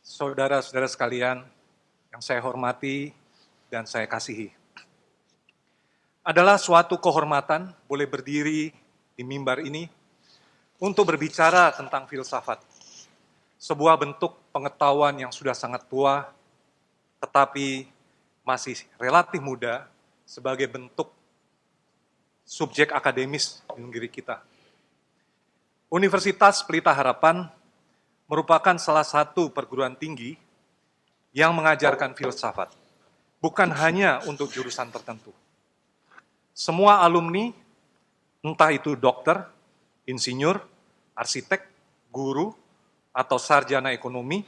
saudara-saudara sekalian yang saya hormati dan saya kasihi. Adalah suatu kehormatan boleh berdiri di mimbar ini untuk berbicara tentang filsafat. Sebuah bentuk pengetahuan yang sudah sangat tua, tetapi masih relatif muda sebagai bentuk subjek akademis di negeri kita. Universitas Pelita Harapan merupakan salah satu perguruan tinggi yang mengajarkan filsafat, bukan hanya untuk jurusan tertentu. Semua alumni, entah itu dokter, insinyur, arsitek, guru, atau sarjana ekonomi,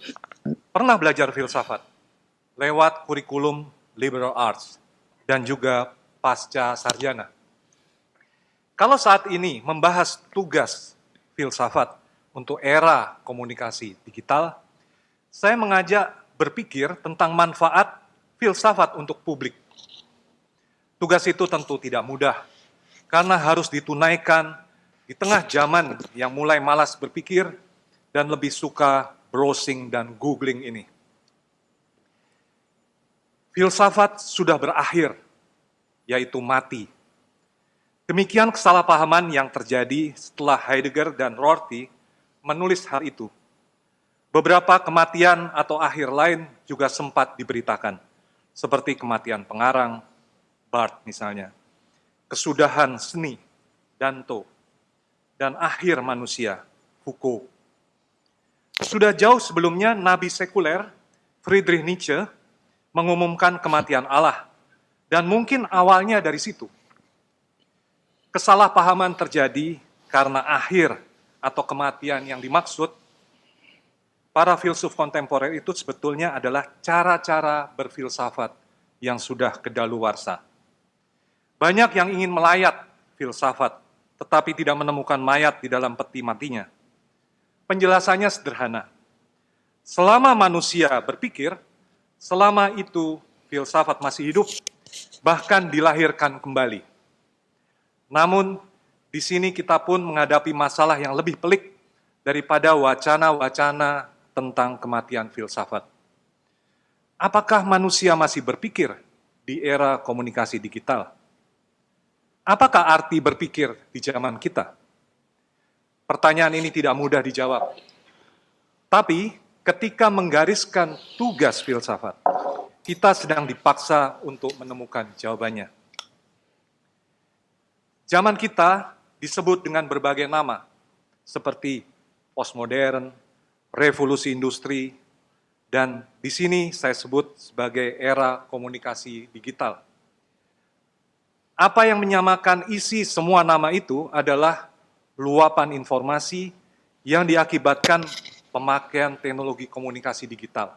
pernah belajar filsafat lewat kurikulum liberal arts dan juga pasca sarjana. Kalau saat ini membahas tugas filsafat untuk era komunikasi digital, saya mengajak berpikir tentang manfaat filsafat untuk publik. Tugas itu tentu tidak mudah, karena harus ditunaikan di tengah zaman yang mulai malas berpikir dan lebih suka browsing dan googling ini. Filsafat sudah berakhir, yaitu mati. Demikian kesalahpahaman yang terjadi setelah Heidegger dan Rorty menulis hal itu. Beberapa kematian atau akhir lain juga sempat diberitakan, seperti kematian pengarang, Barthes misalnya, kesudahan seni, Danto, dan akhir manusia, Foucault. Sudah jauh sebelumnya, nabi sekuler, Friedrich Nietzsche, mengumumkan kematian Allah, dan mungkin awalnya dari situ. Kesalahpahaman terjadi karena akhir atau kematian yang dimaksud para filsuf kontemporer itu sebetulnya adalah cara-cara berfilsafat yang sudah kedaluarsa. Banyak yang ingin melayat filsafat, tetapi tidak menemukan mayat di dalam peti matinya. Penjelasannya sederhana. Selama manusia berpikir, selama itu filsafat masih hidup, bahkan dilahirkan kembali. Namun, di sini kita pun menghadapi masalah yang lebih pelik daripada wacana-wacana tentang kematian filsafat. Apakah manusia masih berpikir di era komunikasi digital? Apakah arti berpikir di zaman kita? Pertanyaan ini tidak mudah dijawab. Tapi, ketika menggariskan tugas filsafat, kita sedang dipaksa untuk menemukan jawabannya. Zaman kita disebut dengan berbagai nama, seperti postmodern, revolusi industri, dan di sini saya sebut sebagai era komunikasi digital. Apa yang menyamakan isi semua nama itu adalah luapan informasi yang diakibatkan pemakaian teknologi komunikasi digital.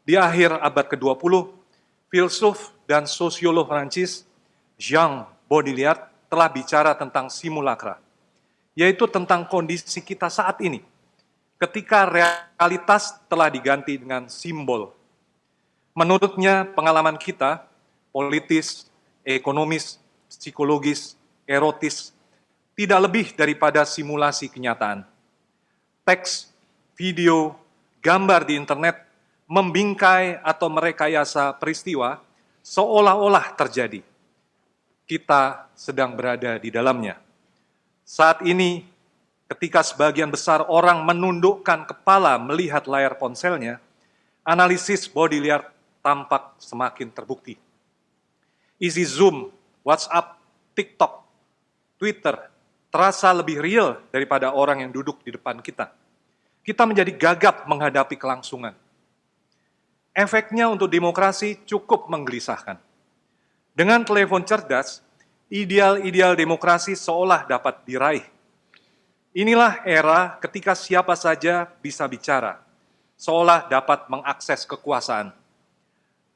Di akhir abad ke-20, filsuf dan sosiolog Prancis Jean Baudrillard telah bicara tentang simulakra, yaitu tentang kondisi kita saat ini, ketika realitas telah diganti dengan simbol. Menurutnya, pengalaman kita, politis, ekonomis, psikologis, erotis, tidak lebih daripada simulasi kenyataan. Teks, video, gambar di internet membingkai atau merekayasa peristiwa seolah-olah terjadi. Kita sedang berada di dalamnya. Saat ini, ketika sebagian besar orang menundukkan kepala melihat layar ponselnya, analisis Baudrillard tampak semakin terbukti. Isi Zoom, WhatsApp, TikTok, Twitter terasa lebih real daripada orang yang duduk di depan kita. Kita menjadi gagap menghadapi kelangsungan. Efeknya untuk demokrasi cukup menggelisahkan. Dengan telepon cerdas, ideal-ideal demokrasi seolah dapat diraih. Inilah era ketika siapa saja bisa bicara, seolah dapat mengakses kekuasaan.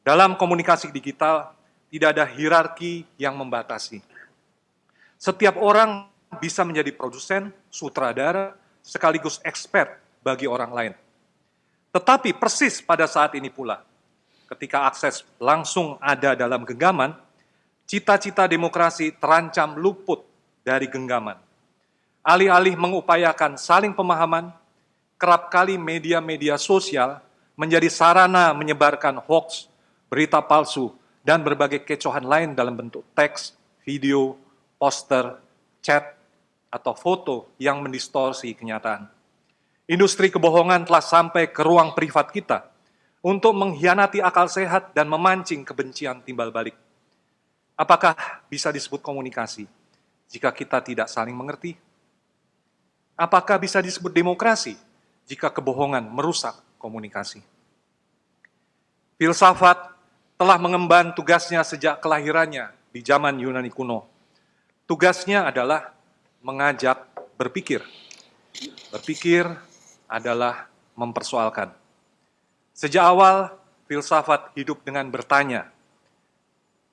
Dalam komunikasi digital, tidak ada hierarki yang membatasi. Setiap orang bisa menjadi produsen, sutradara, sekaligus expert bagi orang lain. Tetapi persis pada saat ini pula, ketika akses langsung ada dalam genggaman, cita-cita demokrasi terancam luput dari genggaman. Alih-alih mengupayakan saling pemahaman, kerap kali media-media sosial menjadi sarana menyebarkan hoax, berita palsu, dan berbagai kecohan lain dalam bentuk teks, video, poster, chat, atau foto yang mendistorsi kenyataan. Industri kebohongan telah sampai ke ruang privat kita untuk mengkhianati akal sehat dan memancing kebencian timbal balik. Apakah bisa disebut komunikasi jika kita tidak saling mengerti? Apakah bisa disebut demokrasi jika kebohongan merusak komunikasi? Filsafat telah mengemban tugasnya sejak kelahirannya di zaman Yunani kuno. Tugasnya adalah mengajak berpikir. Berpikir adalah mempersoalkan. Sejak awal, filsafat hidup dengan bertanya.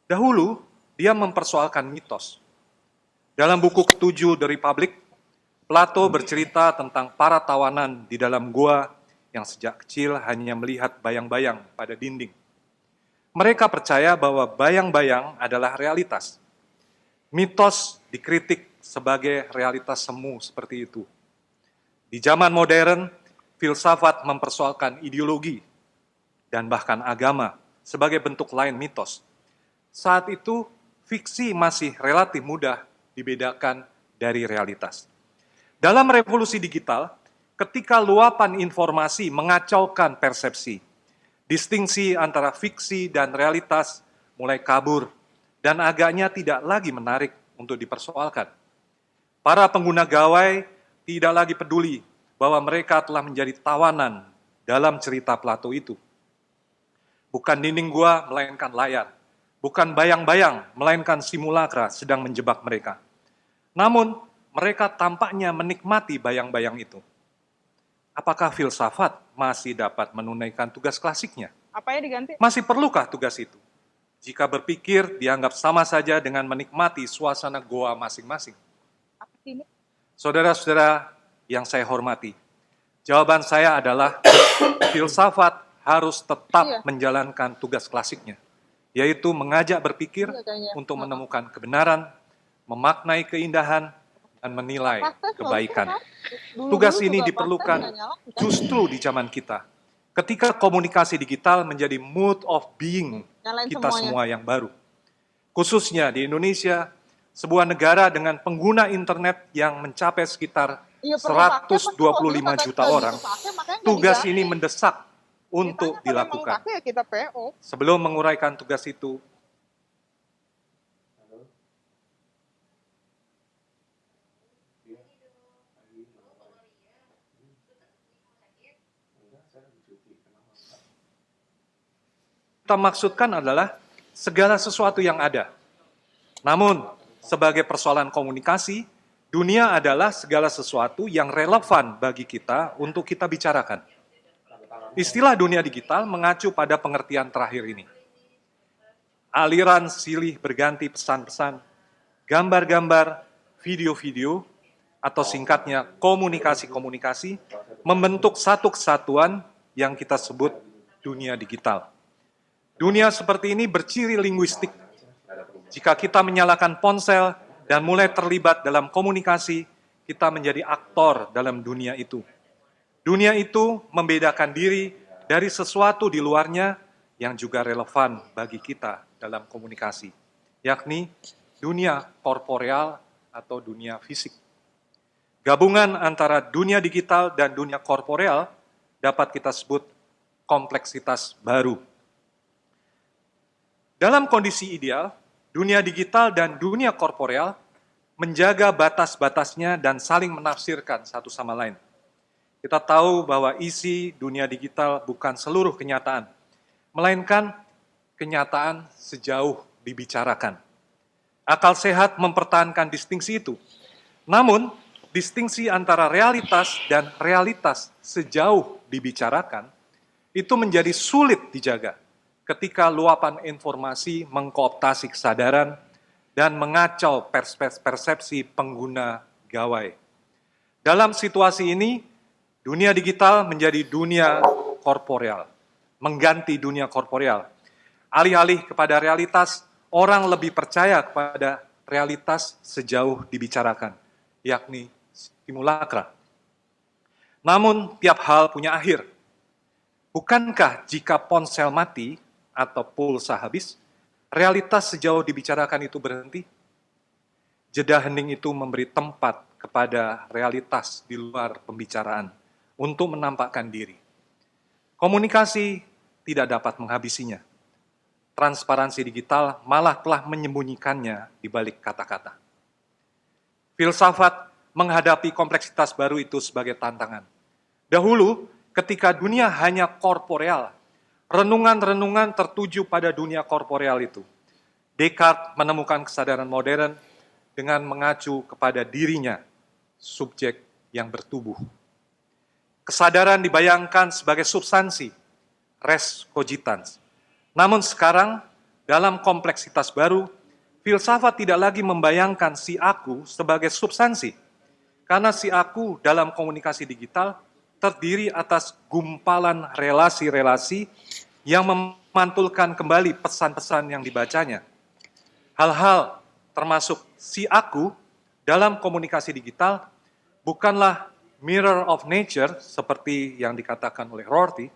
Dahulu, dia mempersoalkan mitos. Dalam buku ke-7 The Republic, Plato bercerita tentang para tawanan di dalam gua yang sejak kecil hanya melihat bayang-bayang pada dinding. Mereka percaya bahwa bayang-bayang adalah realitas. Mitos dikritik sebagai realitas semu seperti itu. Di zaman modern, filsafat mempersoalkan ideologi dan bahkan agama sebagai bentuk lain mitos. Saat itu, fiksi masih relatif mudah dibedakan dari realitas. Dalam revolusi digital, ketika luapan informasi mengacaukan persepsi, distingsi antara fiksi dan realitas mulai kabur dan agaknya tidak lagi menarik untuk dipersoalkan. Para pengguna gawai tidak lagi peduli bahwa mereka telah menjadi tawanan dalam cerita Plato itu. Bukan dinding gua, melainkan layar. Bukan bayang-bayang, melainkan simulakra sedang menjebak mereka. Namun, mereka tampaknya menikmati bayang-bayang itu. Apakah filsafat masih dapat menunaikan tugas klasiknya? Apanya diganti? Masih perlukah tugas itu? Jika berpikir dianggap sama saja dengan menikmati suasana goa masing-masing. Apa sih ini? Saudara-saudara yang saya hormati, jawaban saya adalah filsafat harus tetap menjalankan tugas klasiknya, yaitu mengajak berpikir untuk menemukan kebenaran, memaknai keindahan, dan menilai kebaikan. Tugas ini diperlukan justru di zaman kita, ketika komunikasi digital menjadi mode of being kita semua yang baru. Khususnya di Indonesia, sebuah negara dengan pengguna internet yang mencapai sekitar 125 juta orang, tugas ini mendesak untuk dilakukan. Sebelum menguraikan tugas itu, kita maksudkan adalah segala sesuatu yang ada. Namun, sebagai persoalan komunikasi, dunia adalah segala sesuatu yang relevan bagi kita untuk kita bicarakan. Istilah dunia digital mengacu pada pengertian terakhir ini. Aliran silih berganti pesan-pesan, gambar-gambar, video-video, atau singkatnya komunikasi-komunikasi, membentuk satu kesatuan yang kita sebut dunia digital. Dunia seperti ini berciri linguistik. Jika kita menyalakan ponsel dan mulai terlibat dalam komunikasi, kita menjadi aktor dalam dunia itu. Dunia itu membedakan diri dari sesuatu di luarnya yang juga relevan bagi kita dalam komunikasi, yakni dunia korporeal atau dunia fisik. Gabungan antara dunia digital dan dunia korporeal dapat kita sebut kompleksitas baru. Dalam kondisi ideal, dunia digital dan dunia korporeal menjaga batas-batasnya dan saling menafsirkan satu sama lain. Kita tahu bahwa isi dunia digital bukan seluruh kenyataan, melainkan kenyataan sejauh dibicarakan. Akal sehat mempertahankan distingsi itu. Namun, distingsi antara realitas dan realitas sejauh dibicarakan itu menjadi sulit dijaga ketika luapan informasi mengkooptasi kesadaran dan mengacau persepsi pengguna gawai. Dalam situasi ini, dunia digital menjadi dunia korporeal, mengganti dunia korporeal. Alih-alih kepada realitas, orang lebih percaya kepada realitas sejauh dibicarakan, yakni simulakra. Namun, tiap hal punya akhir. Bukankah jika ponsel mati atau pulsa habis, realitas sejauh dibicarakan itu berhenti? Jeda hening itu memberi tempat kepada realitas di luar pembicaraan untuk menampakkan diri. Komunikasi tidak dapat menghabisinya. Transparansi digital malah telah menyembunyikannya di balik kata-kata. Filsafat menghadapi kompleksitas baru itu sebagai tantangan. Dahulu, ketika dunia hanya korporeal, renungan-renungan tertuju pada dunia korporeal itu. Descartes menemukan kesadaran modern dengan mengacu kepada dirinya, subjek yang bertubuh. Kesadaran dibayangkan sebagai substansi, res cogitans. Namun sekarang, dalam kompleksitas baru, filsafat tidak lagi membayangkan si aku sebagai substansi, karena si aku dalam komunikasi digital terdiri atas gumpalan relasi-relasi yang memantulkan kembali pesan-pesan yang dibacanya. Hal-hal termasuk si aku dalam komunikasi digital bukanlah mirror of nature seperti yang dikatakan oleh Rorty,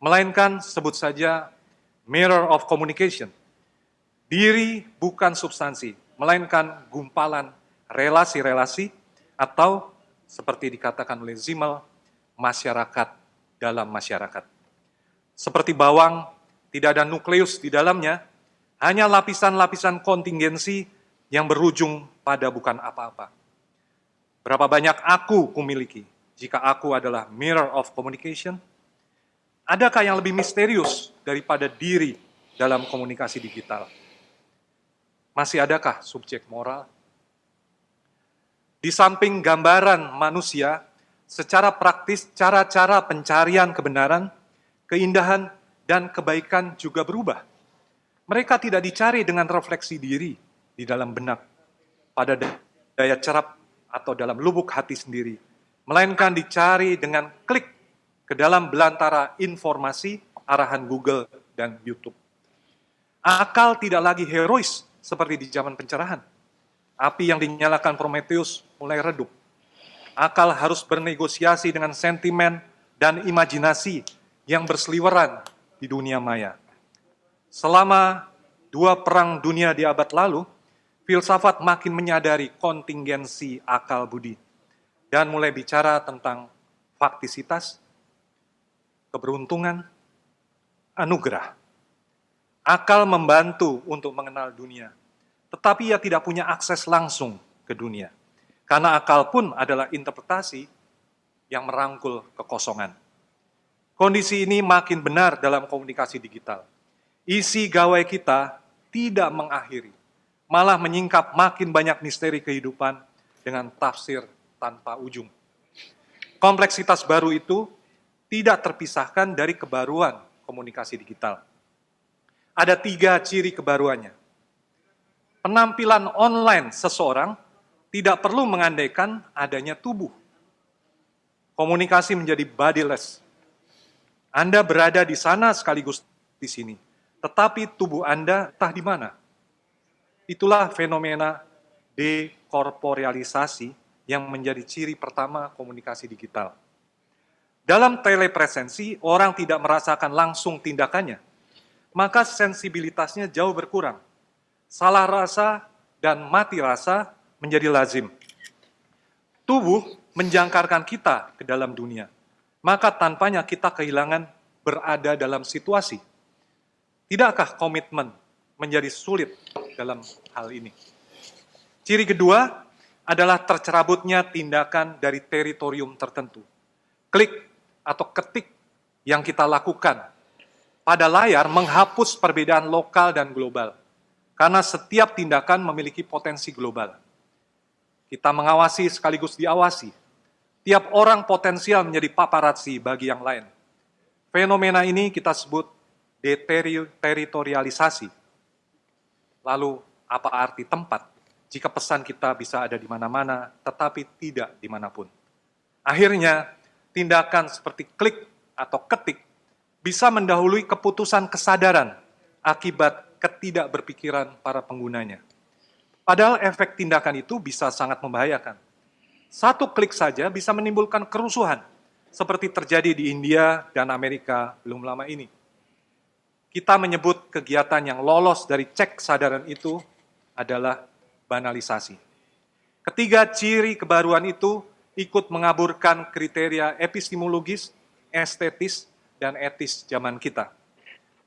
melainkan sebut saja mirror of communication. Diri bukan substansi, melainkan gumpalan relasi-relasi atau seperti dikatakan oleh Simmel, masyarakat dalam masyarakat. Seperti bawang, tidak ada nukleus di dalamnya, hanya lapisan-lapisan kontingensi yang berujung pada bukan apa-apa. Berapa banyak aku kumiliki jika aku adalah mirror of communication? Adakah yang lebih misterius daripada diri dalam komunikasi digital? Masih adakah subjek moral? Di samping gambaran manusia, secara praktis cara-cara pencarian kebenaran, keindahan, dan kebaikan juga berubah. Mereka tidak dicari dengan refleksi diri di dalam benak, pada daya cerap atau dalam lubuk hati sendiri, melainkan dicari dengan klik ke dalam belantara informasi arahan Google dan YouTube. Akal tidak lagi herois seperti di zaman pencerahan. Api yang dinyalakan Prometheus mulai redup. Akal harus bernegosiasi dengan sentimen dan imajinasi yang berseliweran di dunia maya. Selama 2 perang dunia di abad lalu, filsafat makin menyadari kontingensi akal budi dan mulai bicara tentang faktisitas, keberuntungan, anugerah. Akal membantu untuk mengenal dunia, tetapi ia tidak punya akses langsung ke dunia. Karena akal pun adalah interpretasi yang merangkul kekosongan. Kondisi ini makin benar dalam komunikasi digital. Isi gawai kita tidak mengakhiri, malah menyingkap makin banyak misteri kehidupan dengan tafsir tanpa ujung. Kompleksitas baru itu tidak terpisahkan dari kebaruan komunikasi digital. Ada 3 ciri kebaruannya. Penampilan online seseorang tidak perlu mengandaikan adanya tubuh. Komunikasi menjadi bodiless. Anda berada di sana sekaligus di sini, tetapi tubuh Anda entah di mana. Itulah fenomena dekorporealisasi yang menjadi ciri pertama komunikasi digital. Dalam telepresensi, orang tidak merasakan langsung tindakannya, maka sensibilitasnya jauh berkurang. Salah rasa dan mati rasa menjadi lazim. Tubuh menjangkarkan kita ke dalam dunia, maka tanpanya kita kehilangan berada dalam situasi. Tidakkah komitmen menjadi sulit dalam hal ini? Ciri kedua adalah tercerabutnya tindakan dari teritorium tertentu. Klik atau ketik yang kita lakukan pada layar menghapus perbedaan lokal dan global, karena setiap tindakan memiliki potensi global. Kita mengawasi sekaligus diawasi. Tiap orang potensial menjadi paparazzi bagi yang lain. Fenomena ini kita sebut deteritorialisasi. Lalu, apa arti tempat jika pesan kita bisa ada di mana-mana, tetapi tidak dimanapun? Akhirnya, tindakan seperti klik atau ketik bisa mendahului keputusan kesadaran akibat ketidakberpikiran para penggunanya. Padahal efek tindakan itu bisa sangat membahayakan. Satu klik saja bisa menimbulkan kerusuhan. seperti terjadi di India dan Amerika belum lama ini. Kita menyebut kegiatan yang lolos dari cek kesadaran itu adalah banalisasi. Ketiga ciri kebaruan itu ikut mengaburkan kriteria epistemologis, estetis, dan etis zaman kita.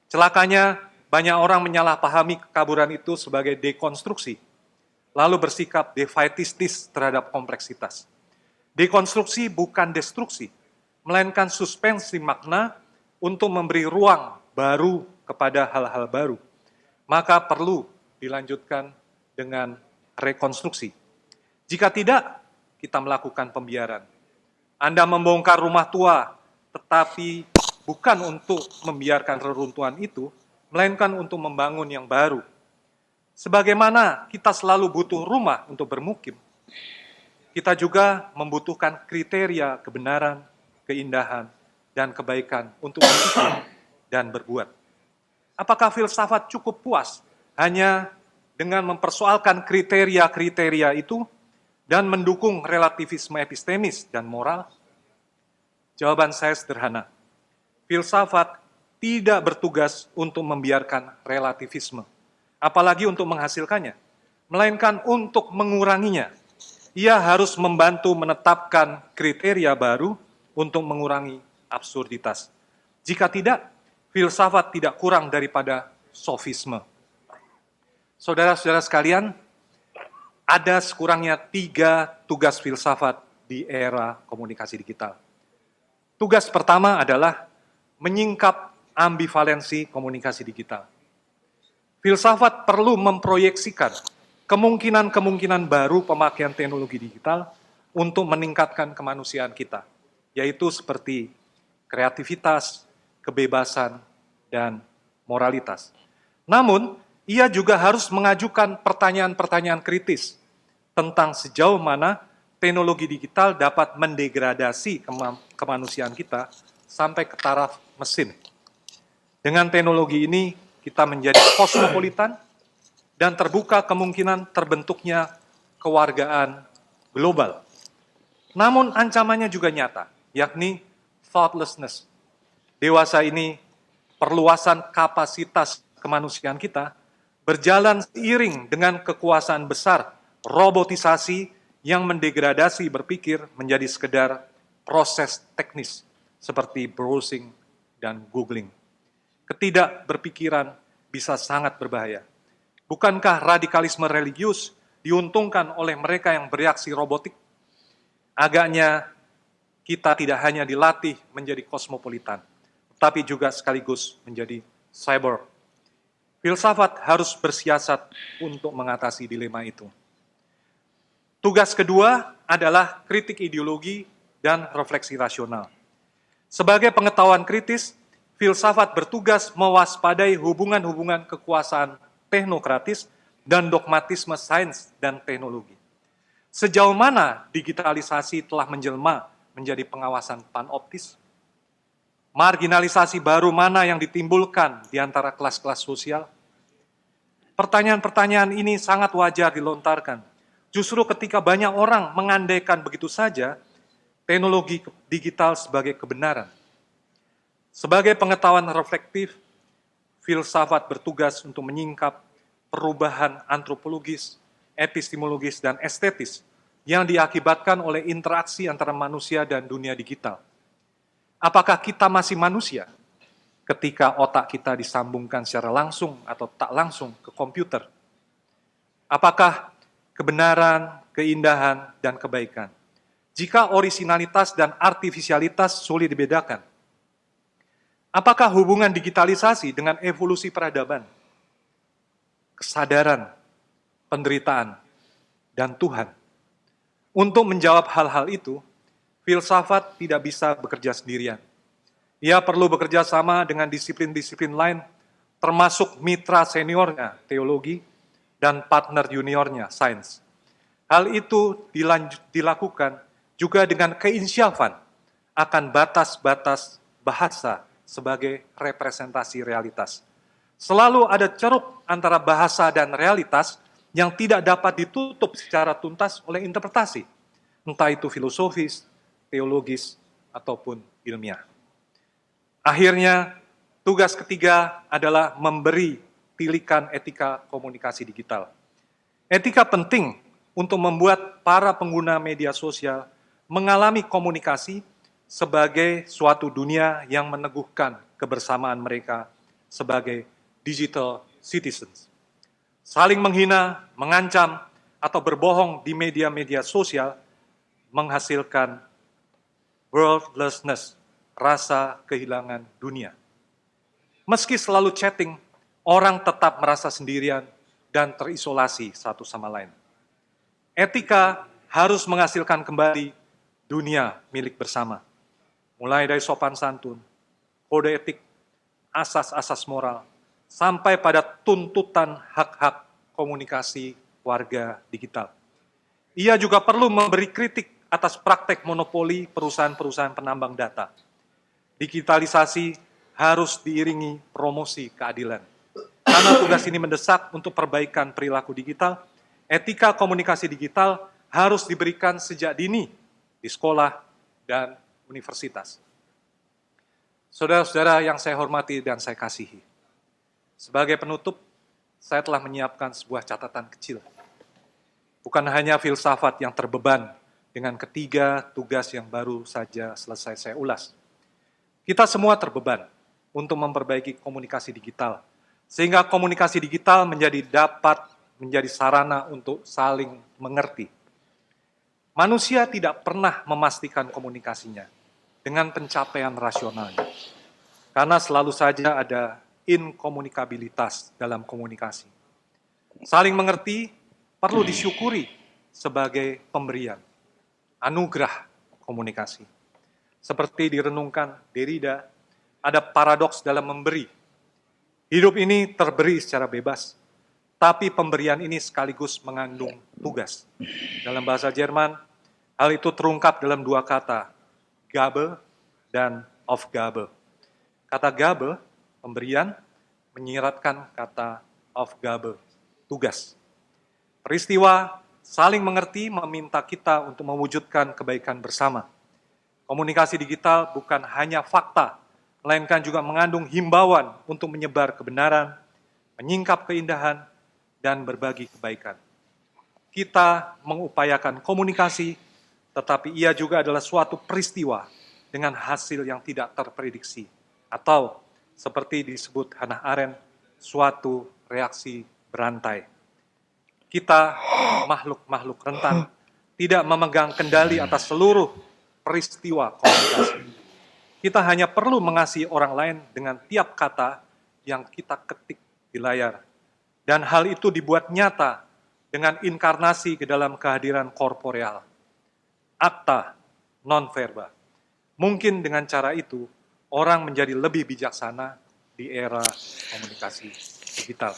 Celakanya, banyak orang menyalahpahami kekaburan itu sebagai dekonstruksi, lalu bersikap defaitistis terhadap kompleksitas. Dekonstruksi bukan destruksi, melainkan suspensi makna untuk memberi ruang baru kepada hal-hal baru. Maka perlu dilanjutkan dengan rekonstruksi. Jika tidak, kita melakukan pembiaran. Anda membongkar rumah tua, tetapi bukan untuk membiarkan reruntuhan itu, melainkan untuk membangun yang baru. Sebagaimana kita selalu butuh rumah untuk bermukim, kita juga membutuhkan kriteria kebenaran, keindahan, dan kebaikan untuk berpikir dan berbuat. Apakah filsafat cukup puas hanya dengan mempersoalkan kriteria-kriteria itu dan mendukung relativisme epistemis dan moral? Jawaban saya sederhana. Filsafat tidak bertugas untuk membiarkan relativisme, apalagi untuk menghasilkannya, melainkan untuk menguranginya. Ia harus membantu menetapkan kriteria baru untuk mengurangi absurditas. Jika tidak, filsafat tidak kurang daripada sofisme. Saudara-saudara sekalian, ada sekurangnya 3 tugas filsafat di era komunikasi digital. Tugas pertama adalah menyingkap ambivalensi komunikasi digital. Filsafat perlu memproyeksikan kemungkinan-kemungkinan baru pemakaian teknologi digital untuk meningkatkan kemanusiaan kita, yaitu seperti kreativitas, kebebasan, dan moralitas. Namun, ia juga harus mengajukan pertanyaan-pertanyaan kritis tentang sejauh mana teknologi digital dapat mendegradasi kemanusiaan kita sampai ke taraf mesin. Dengan teknologi ini, kita menjadi kosmopolitan dan terbuka kemungkinan terbentuknya kewargaan global. Namun ancamannya juga nyata, yakni thoughtlessness. Dewasa ini, perluasan kapasitas kemanusiaan kita berjalan seiring dengan kekuasaan besar robotisasi yang mendegradasi berpikir menjadi sekedar proses teknis seperti browsing dan googling. Ketidakberpikiran bisa sangat berbahaya. Bukankah radikalisme religius diuntungkan oleh mereka yang bereaksi robotik? Agaknya kita tidak hanya dilatih menjadi kosmopolitan, tapi juga sekaligus menjadi cyber. Filsafat harus bersiasat untuk mengatasi dilema itu. Tugas kedua adalah kritik ideologi dan refleksi rasional. Sebagai pengetahuan kritis, filsafat bertugas mewaspadai hubungan-hubungan kekuasaan teknokratis dan dogmatisme sains dan teknologi. Sejauh mana digitalisasi telah menjelma menjadi pengawasan panoptis? Marginalisasi baru mana yang ditimbulkan di antara kelas-kelas sosial? Pertanyaan-pertanyaan ini sangat wajar dilontarkan. Justru ketika banyak orang mengandaikan begitu saja teknologi digital sebagai kebenaran. Sebagai pengetahuan reflektif, filsafat bertugas untuk menyingkap perubahan antropologis, epistemologis, dan estetis yang diakibatkan oleh interaksi antara manusia dan dunia digital. Apakah kita masih manusia ketika otak kita disambungkan secara langsung atau tak langsung ke komputer? Apakah kebenaran, keindahan, dan kebaikan? Jika orisinalitas dan artifisialitas sulit dibedakan, apakah hubungan digitalisasi dengan evolusi peradaban, kesadaran, penderitaan, dan Tuhan? Untuk menjawab hal-hal itu, filsafat tidak bisa bekerja sendirian. Ia perlu bekerja sama dengan disiplin-disiplin lain, termasuk mitra seniornya, teologi, dan partner juniornya, sains. Hal itu dilakukan juga dengan keinsyafan akan batas-batas bahasa sebagai representasi realitas. Selalu ada ceruk antara bahasa dan realitas yang tidak dapat ditutup secara tuntas oleh interpretasi, entah itu filosofis, teologis, ataupun ilmiah. Akhirnya, tugas ketiga adalah memberi tilikan etika komunikasi digital. Etika penting untuk membuat para pengguna media sosial mengalami komunikasi sebagai suatu dunia yang meneguhkan kebersamaan mereka sebagai digital citizens. Saling menghina, mengancam, atau berbohong di media-media sosial menghasilkan worldlessness, rasa kehilangan dunia. Meski selalu chatting, orang tetap merasa sendirian dan terisolasi satu sama lain. Etika harus menghasilkan kembali dunia milik bersama. Mulai dari sopan santun, kode etik, asas-asas moral, sampai pada tuntutan hak-hak komunikasi warga digital. Ia juga perlu memberi kritik atas praktek monopoli perusahaan-perusahaan penambang data. Digitalisasi harus diiringi promosi keadilan. Karena tugas ini mendesak untuk perbaikan perilaku digital, etika komunikasi digital harus diberikan sejak dini di sekolah dan universitas. Saudara-saudara yang saya hormati dan saya kasihi, sebagai penutup, saya telah menyiapkan sebuah catatan kecil. Bukan hanya filsafat yang terbeban dengan ketiga tugas yang baru saja selesai saya ulas. Kita semua terbeban untuk memperbaiki komunikasi digital, sehingga komunikasi digital dapat menjadi sarana untuk saling mengerti. Manusia tidak pernah memastikan komunikasinya dengan pencapaian rasionalnya, karena selalu saja ada inkomunikabilitas dalam komunikasi. Saling mengerti perlu disyukuri sebagai pemberian, anugerah komunikasi. Seperti direnungkan Derrida, ada paradoks dalam memberi. Hidup ini terberi secara bebas, tapi pemberian ini sekaligus mengandung tugas. Dalam bahasa Jerman, hal itu terungkap dalam dua kata, Gabe dan Aufgabe. Kata Gabe, pemberian, menyiratkan kata Aufgabe, tugas. Peristiwa saling mengerti meminta kita untuk mewujudkan kebaikan bersama. Komunikasi digital bukan hanya fakta, melainkan juga mengandung himbauan untuk menyebar kebenaran, menyingkap keindahan, dan berbagi kebaikan. Kita mengupayakan komunikasi, tetapi ia juga adalah suatu peristiwa dengan hasil yang tidak terprediksi, atau seperti disebut Hannah Arendt, suatu reaksi berantai. Kita, makhluk-makhluk rentan, tidak memegang kendali atas seluruh peristiwa komunikasi. Kita hanya perlu mengasihi orang lain dengan tiap kata yang kita ketik di layar. Dan hal itu dibuat nyata dengan inkarnasi ke dalam kehadiran korporeal. Akta non verba. Mungkin dengan cara itu, orang menjadi lebih bijaksana di era komunikasi digital.